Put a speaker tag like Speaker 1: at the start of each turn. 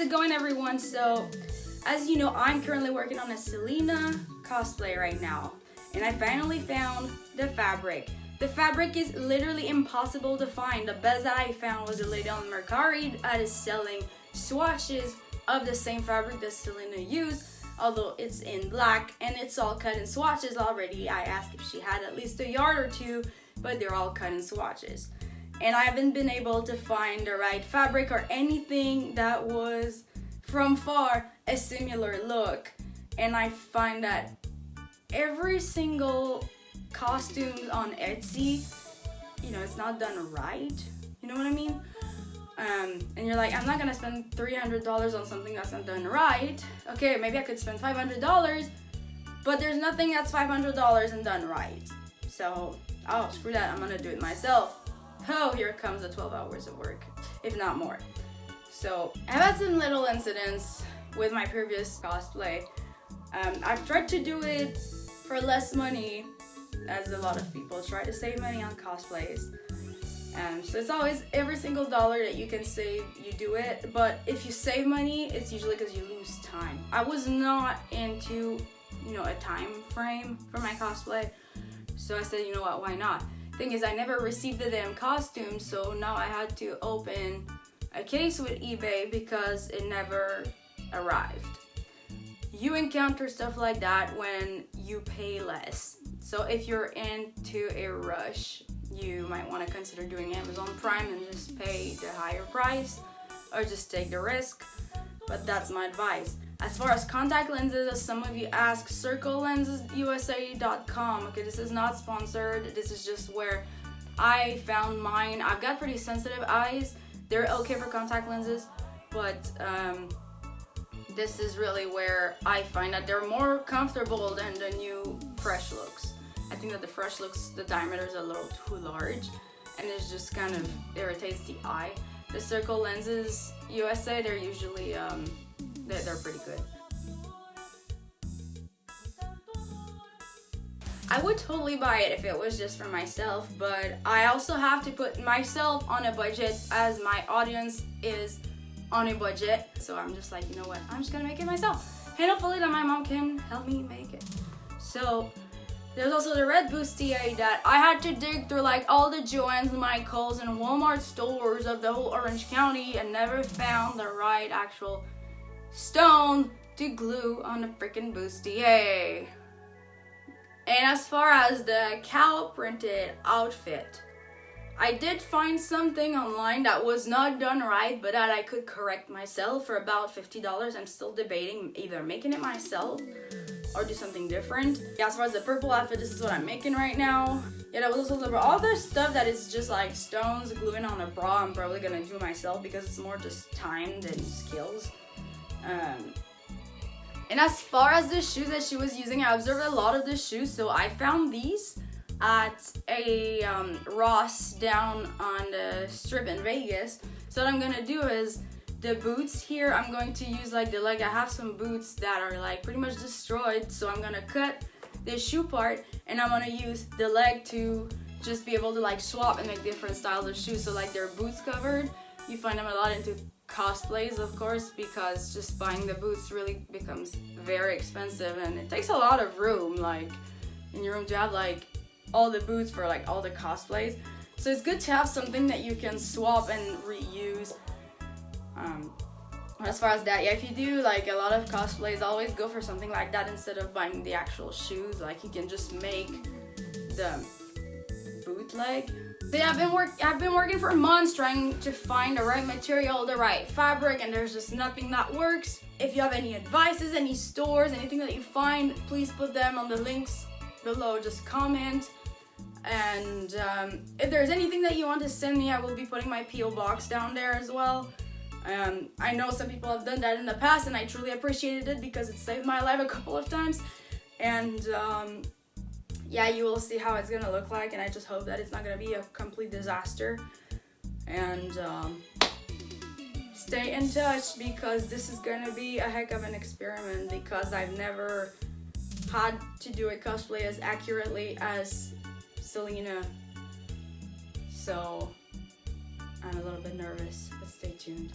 Speaker 1: How's it going, everyone? So, as you know, I'm currently working on a Selena cosplay right now, and I finally found the fabric. The fabric is literally impossible to find. The best that I found was a lady on Mercari that is selling swatches of the same fabric that Selena used, although it's in black and it's all cut in swatches already. I asked if she had at least a yard or two, but they're all cut in swatches. And I haven't been able to find the right fabric or anything that was from far a similar look. And I find that every single costume on Etsy, you know, it's not done right. You know what I mean? And you're like, I'm not gonna spend $300 on something that's not done right. Okay, maybe I could spend $500, but there's nothing that's $500 and done right. So, oh, screw that, I'm gonna do it myself. Oh, here comes the 12 hours of work, if not more. So, I've had some little incidents with my previous cosplay. I've tried to do it for less money, as a lot of people try to save money on cosplays. So it's always every single dollar that you can save, you do it. But if you save money, it's usually because you lose time. I was not into, you know, a time frame for my cosplay. So I said, you know what, why not? Thing is, I never received the damn costume, so now I had to open a case with eBay because it never arrived. You encounter stuff like that when you pay less. So if you're into a rush, you might want to consider doing Amazon Prime and just pay the higher price, or just take the risk. But that's my advice. As far as contact lenses, as some of you ask, circlelensesusa.com. Okay, this is not sponsored. This is just where I found mine. I've got pretty sensitive eyes. They're okay for contact lenses, but this is really where I find that they're more comfortable than the new fresh looks. I think that the fresh looks, the diameter is a little too large, and it just kind of irritates the eye. The Circle Lenses USA, they're usually they're pretty good. I would totally buy it if it was just for myself, but I also have to put myself on a budget as my audience is on a budget. So I'm just like, you know what, I'm just gonna make it myself. And hopefully that my mom can help me make it. So there's also the red bustier that I had to dig through like all the Joann's, Michael's, and Walmart stores of the whole Orange County and never found the right actual stone to glue on the freaking bustier. And as far as the cow printed outfit, I did find something online that was not done right, but that I could correct myself for about $50. I'm still debating either making it myself or do something different. Yeah, as far as the purple outfit, this is what I'm making right now. Yeah, that was also the bra. All this stuff that is just like stones gluing on a bra, I'm probably gonna do myself because it's more just time than skills. And as far as the shoes that she was using, I observed a lot of the shoes, so I found these at a Ross down on the strip in Vegas. So what I'm gonna do is the boots here, I'm going to use like the leg. I have some boots that are like pretty much destroyed, so I'm gonna cut the shoe part and I'm gonna use the leg to just be able to like swap and make different styles of shoes. So like they're boots covered. You find them a lot into cosplays, of course, because just buying the boots really becomes very expensive and it takes a lot of room, like in your room, to have like all the boots for like all the cosplays. So it's good to have something that you can swap and reuse. As far as that, yeah, if you do like a lot of cosplays, always go for something like that instead of buying the actual shoes. Like you can just make the bootleg. So yeah, I've been working for months trying to find the right material, the right fabric, and there's just nothing that works. If you have any advices, any stores, anything that you find, please put them on the links below. Just comment. And if there's anything that you want to send me, I will be putting my P.O. box down there as well. I know some people have done that in the past and I truly appreciated it because it saved my life a couple of times. And yeah, you will see how it's gonna look like, and I just hope that it's not gonna be a complete disaster. And stay in touch because this is gonna be a heck of an experiment because I've never had to do a cosplay as accurately as Selena. So I'm a little bit nervous, but stay tuned.